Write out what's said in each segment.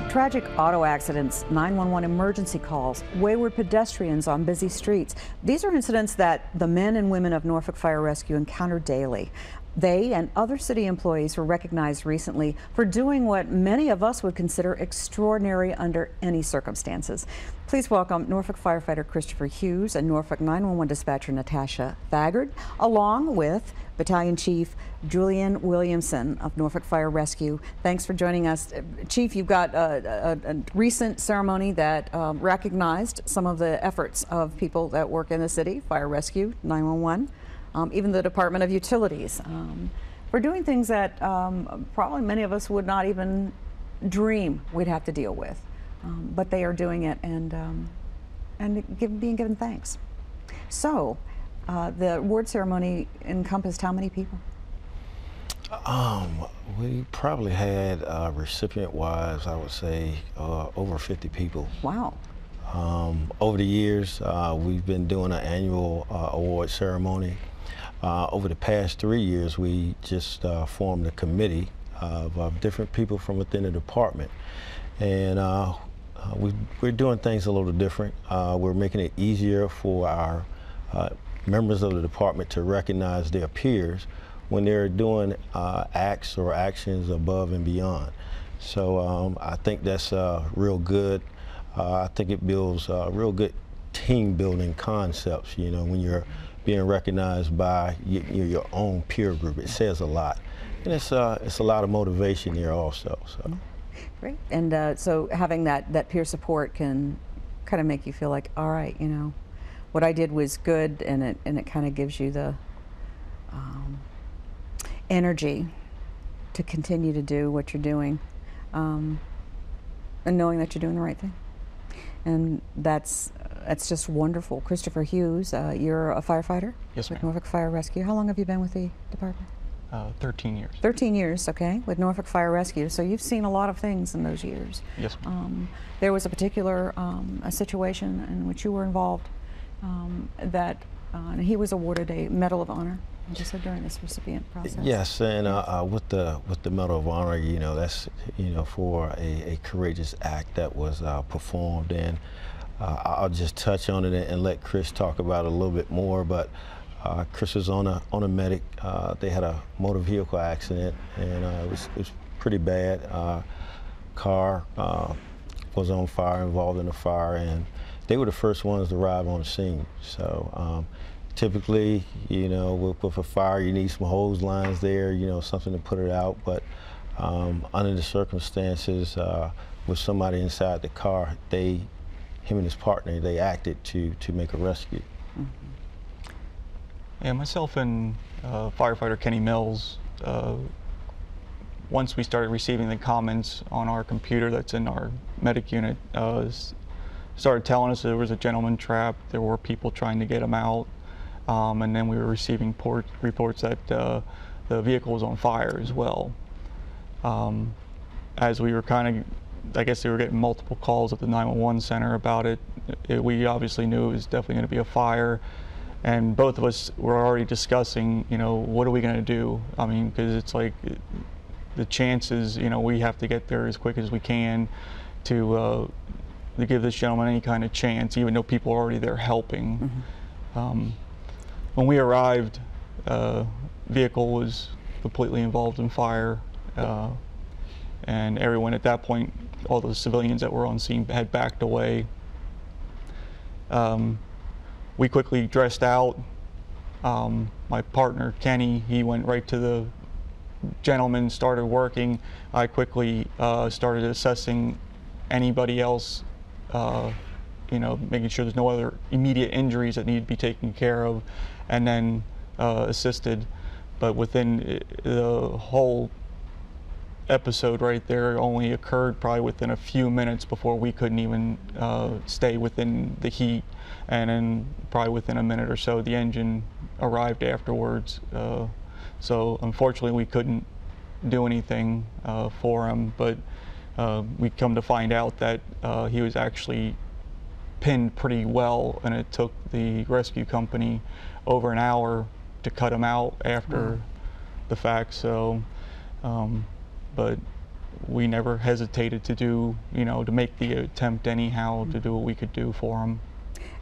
Tragic auto accidents, 911 emergency calls, wayward pedestrians on busy streets. These are incidents that the men and women of Norfolk Fire Rescue encounter daily. They and other city employees were recognized recently for doing what many of us would consider extraordinary under any circumstances. Please welcome Norfolk firefighter Christopher Hughes and Norfolk 911 dispatcher Natasha Thagard, along with Battalion Chief Julian Williamson of Norfolk Fire Rescue. Thanks for joining us. Chief, you've got a recent ceremony that recognized some of the efforts of people that work in the city, Fire Rescue, 911. Even the Department of Utilities. We're doing things that probably many of us would not even dream we'd have to deal with, but they are doing it and being given thanks. So the award ceremony encompassed how many people? We probably had recipient-wise, I would say, over 50 people. Wow. Over the years, we've been doing an annual award ceremony. Over the past 3 years, we just formed a committee of different people from within the department. And we're doing things a little different. We're making it easier for our members of the department to recognize their peers when they're doing acts or actions above and beyond. So I think that's real good. I think it builds real good team building concepts, you know, when you're being recognized by your own peer group. It says a lot. And it's a lot of motivation here also. So. Great. And so having that peer support can kind of make you feel like, all right, you know, what I did was good, and it kind of gives you the energy to continue to do what you're doing, and knowing that you're doing the right thing. And that's just wonderful. Christopher Hughes, you're a firefighter? Yes, with ma'am. Norfolk Fire Rescue. How long have you been with the department? 13 years. 13 years, okay, with Norfolk Fire Rescue. So you've seen a lot of things in those years. Yes, ma'am. There was a particular a situation in which you were involved that and he was awarded a Medal of Honor, as you said, during this recipient process. Yes, and with the Medal of Honor, you know, that's, you know, for a courageous act that was performed. And I'll just touch on it and let Chris talk about it a little bit more. But Chris was on a medic. They had a motor vehicle accident, and it was pretty bad. Car was on fire, involved in the fire, and they were the first ones to arrive on the scene. So typically, you know, with a fire, you need some hose lines there, you know, something to put it out. But under the circumstances, with somebody inside the car, him and his partner, they acted to make a rescue. Mm-hmm. Yeah, myself and firefighter Kenny Mills, once we started receiving the comments on our computer that's in our medic unit, started telling us there was a gentleman trapped, there were people trying to get him out, and then we were receiving reports that the vehicle was on fire as well. As we were kind of, I guess they were getting multiple calls at the 911 center about it, we obviously knew it was definitely going to be a fire, and both of us were already discussing, you know, what are we going to do? I mean, because it's like the chances, you know, we have to get there as quick as we can to give this gentleman any kind of chance, even though people are already there helping. Mm-hmm. When we arrived, vehicle was completely involved in fire, and everyone at that point, all the civilians that were on scene had backed away. We quickly dressed out. My partner, Kenny, he went right to the gentleman, started working. I quickly started assessing anybody else, you know, making sure there's no other immediate injuries that need to be taken care of, and then assisted. But within the whole episode right there only occurred probably within a few minutes before we couldn't even stay within the heat, and then probably within a minute or so the engine arrived afterwards. So unfortunately we couldn't do anything for him, but we come to find out that he was actually pinned pretty well, and it took the rescue company over an hour to cut him out after the fact. So but we never hesitated to do, to make the attempt anyhow to do what we could do for them.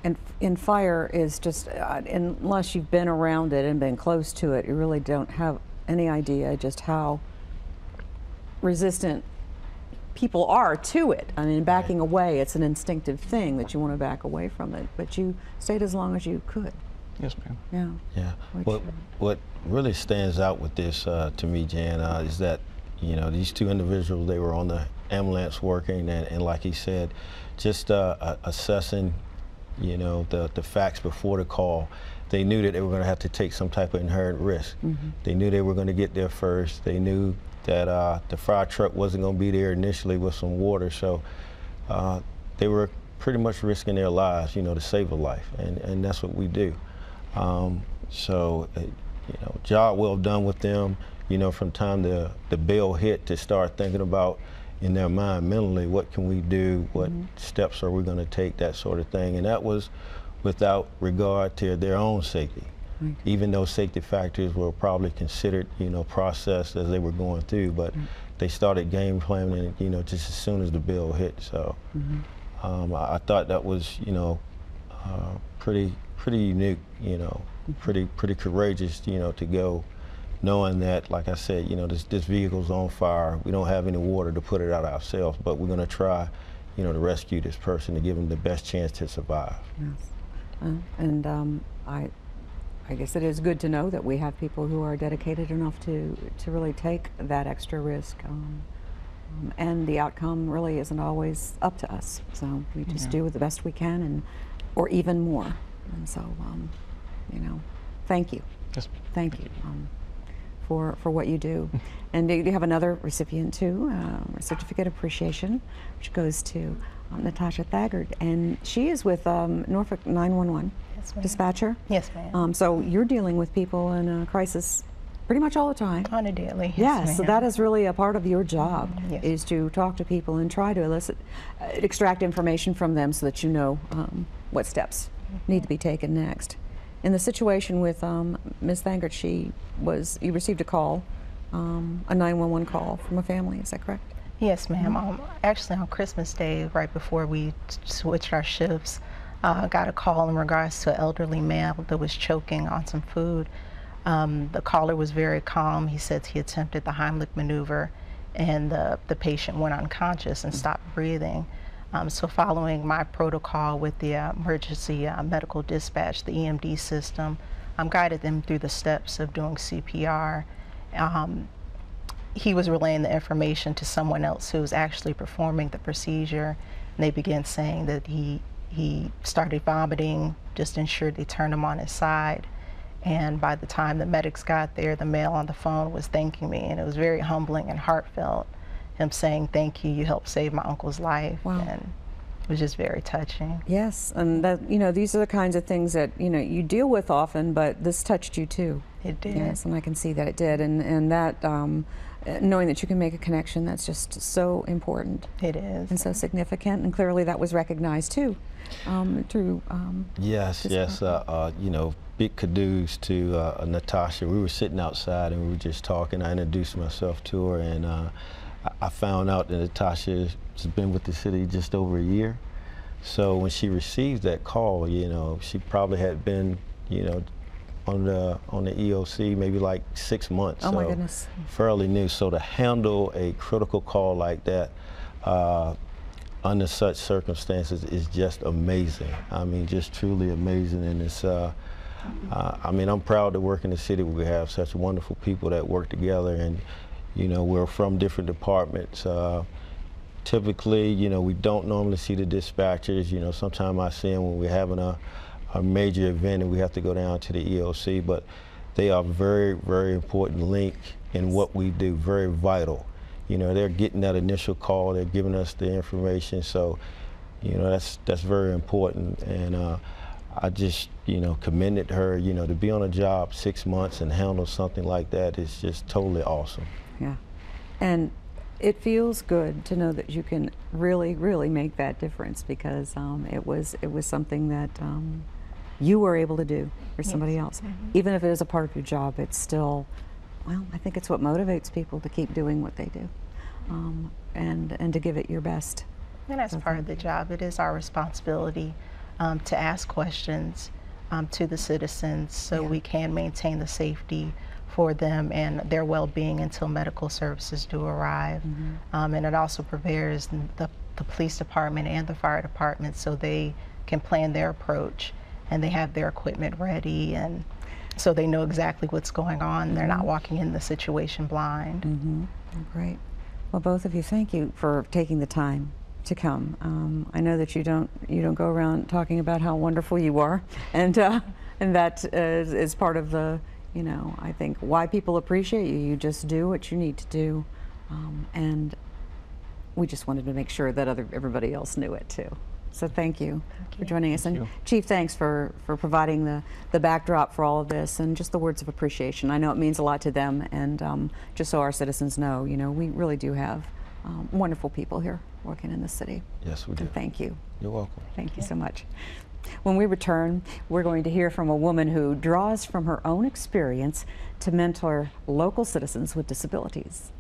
And in fire is just, unless you've been around it and been close to it, you really don't have any idea just how resistant people are to it. I mean, backing away, it's an instinctive thing that you want to back away from it, but you stayed as long as you could. Yes, ma'am. Yeah. Yeah. What really stands out with this to me, Jan, is that, these two individuals, they were on the ambulance working, and like he said, just assessing, the facts before the call. They knew that they were going to have to take some type of inherent risk. Mm-hmm. They knew they were going to get there first. They knew that the fire truck wasn't going to be there initially with some water, so they were pretty much risking their lives, to save a life, and that's what we do. Job well done with them. From time the bell hit to start thinking about in their mind mentally, what can we do? What steps are we going to take? That sort of thing, and that was without regard to their own safety. Even though safety factors were probably considered, processed as they were going through, but they started game planning, just as soon as the bill hit. So I thought that was, pretty unique, pretty courageous, to go, knowing that, like I said, this vehicle's on fire. We don't have any water to put it out ourselves, but we're going to try, to rescue this person to give them the best chance to survive. Yes. I guess it is good to know that we have people who are dedicated enough to really take that extra risk, and the outcome really isn't always up to us. So we just do the best we can, or even more. And so, thank you. Yes. Thank you for what you do. And you have another recipient too, a certificate of appreciation, which goes to Natasha Thagard, and she is with Norfolk 911 dispatcher. Yes, ma'am. So you're dealing with people in a crisis pretty much all the time. On a daily. Yes, so that is really a part of your job, Yes. is to talk to people and try to extract information from them so that you know what steps need to be taken next. In the situation with Ms. Thagard, you received a call, a 911 call from a family, is that correct? Yes, ma'am. Actually, on Christmas Day, right before we switched our shifts, got a call in regards to an elderly man that was choking on some food. The caller was very calm. He said he attempted the Heimlich maneuver, and the patient went unconscious and stopped breathing. So following my protocol with the emergency medical dispatch, the EMD system, guided them through the steps of doing CPR. He was relaying the information to someone else who was actually performing the procedure, and they began saying that he started vomiting, just ensured they turned him on his side. And by the time the medics got there, the male on the phone was thanking me, and it was very humbling and heartfelt, him saying, "Thank you, you helped save my uncle's life." Wow. And it was just very touching. Yes, and that, these are the kinds of things that, you deal with often, but this touched you too. It did. Yes, and I can see that it did, and that, knowing that you can make a connection, that's just so important. It is. And so significant, and clearly that was recognized too, through Yes, big kudos to Natasha. We were sitting outside and we were just talking. I introduced myself to her, and I found out that Natasha has been with the city just over a year. So when she received that call, she probably had been, on the EOC maybe like 6 months. Oh, so my goodness. Fairly new. So to handle a critical call like that under such circumstances is just amazing. I mean, just truly amazing. And it's, I'm proud to work in the city where we have such wonderful people that work together, and we're from different departments. Typically, we don't normally see the dispatchers. Sometimes I see them when we're having a major event and we have to go down to the EOC, but they are very, very important link in what we do, very vital. They're getting that initial call, they're giving us the information, so that's very important. And I just commended her, to be on a job 6 months and handle something like that is just totally awesome. Yeah, and it feels good to know that you can really, really make that difference, because it was something that you were able to do for somebody else. Even if it is a part of your job, it's still, well, I think it's what motivates people to keep doing what they do. and to give it your best. And that's So part of thank the job. It is our responsibility to ask questions to the citizens so Yeah. we can maintain the safety for them and their well-being until medical services do arrive. And it also prepares the police department and the fire department so they can plan their approach and they have their equipment ready, and so they know exactly what's going on. They're not walking in the situation blind. Great. Well, both of you, thank you for taking the time to come. I know that you don't go around talking about how wonderful you are, and that is part of the, I think why people appreciate you. You just do what you need to do, and we just wanted to make sure that everybody else knew it too. So thank you for joining us. Thank And you. Chief, thanks for providing the backdrop for all of this and just the words of appreciation. I know it means a lot to them, and just so our citizens know, we really do have wonderful people here working in the city. Yes, we do. And thank you. You're welcome. Thank you so much. When we return, we're going to hear from a woman who draws from her own experience to mentor local citizens with disabilities.